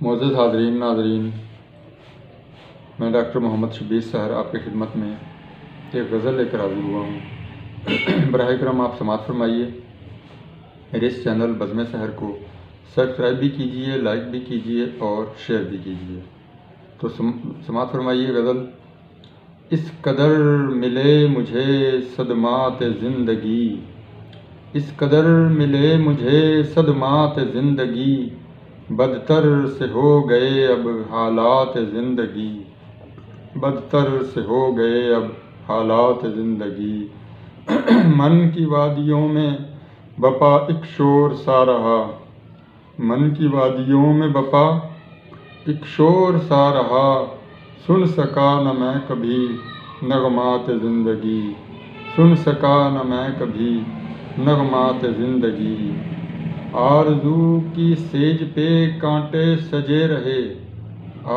معزز حاضرین ناظرین، میں ڈاکٹر محمد شبیر سحر آپ کی خدمت میں ایک غزل لے کر حاضر ہوا ہوں۔ براہ کرم آپ سماعت فرمائیے۔ میرے اس چینل بزم سحر کو سبسکرائب بھی کیجیے، لائک بھی کیجیے اور شیئر بھی کیجیے۔ تو سماعت فرمائیے غزل۔ اس قدر ملے مجھے صدمات زندگی، اس قدر ملے مجھے صدمات زندگی، بدتر سے ہو گئے اب حالات زندگی، بدتر سے ہو گئے اب حالات زندگی۔ من کی وادیوں میں بپا ایک شور سا رہا، من کی وادیوں میں بپا ایک شور سا رہا، سن سکا نہ میں کبھی نغمات زندگی، سن سکا نہ میں کبھی نغمات زندگی۔ آرزو کی سیج پہ کانٹے سجے رہے،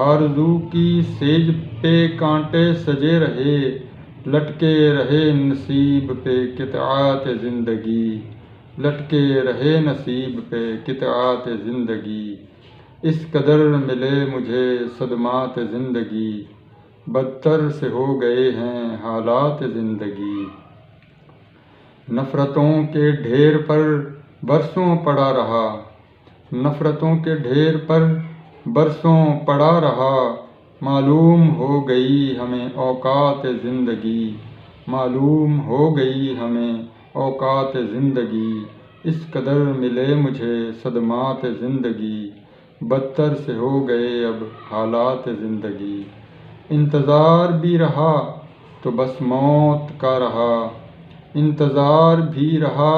آرزو کی سیج پہ کانٹے سجے رہے، لٹکے رہے نصیب پہ قطعات زندگی، لٹکے رہے نصیب پہ قطعات زندگی۔ اس قدر ملے مجھے صدمات زندگی، بدتر سے ہو گئے ہیں حالات زندگی۔ نفرتوں کے ڈھیر پر برسوں پڑا رہا، نفرتوں کے ڈھیر پر برسوں پڑا رہا، معلوم ہو گئی ہمیں اوقات زندگی، معلوم ہو گئی ہمیں اوقات زندگی۔ اس قدر ملے مجھے صدمات زندگی، بدتر سے ہو گئے اب حالات زندگی۔ انتظار بھی رہا تو بس موت کا رہا، انتظار بھی رہا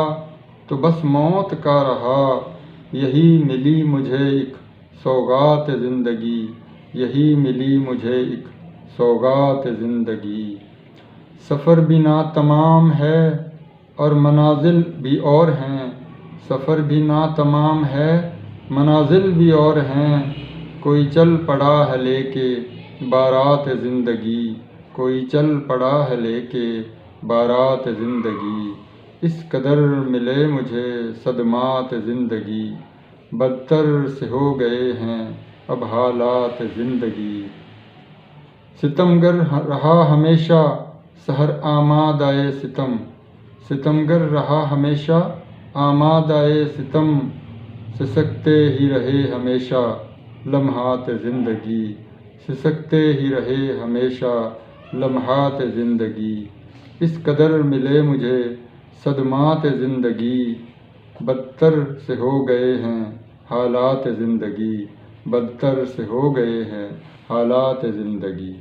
تو بس موت کا رہا، یہی ملی مجھے ایک سوغات زندگی، یہی ملی مجھے ایک سوغات زندگی۔ سفر بھی ناتمام ہے اور منازل بھی اور ہیں، سفر بھی ناتمام ہے منازل بھی اور ہیں، کوئی چل پڑا ہے لے کے بارات زندگی، کوئی چل پڑا ہے لے کے بارات زندگی۔ اس قدر ملے مجھے صدمات زندگی، بدتر سے ہو گئے ہیں اب حالات زندگی۔ ستمگر رہا ہمیشہ سحر آمادۂ ستم، ستمگر رہا ہمیشہ آمادۂ ستم، سسکتے ہی رہے ہمیشہ لمحات زندگی، سسکتے ہی رہے ہمیشہ لمحات زندگی۔ اس قدر ملے مجھے صدمات زندگی، بدتر سے ہو گئے ہیں حالات زندگی، بدتر سے ہو گئے ہیں حالات زندگی۔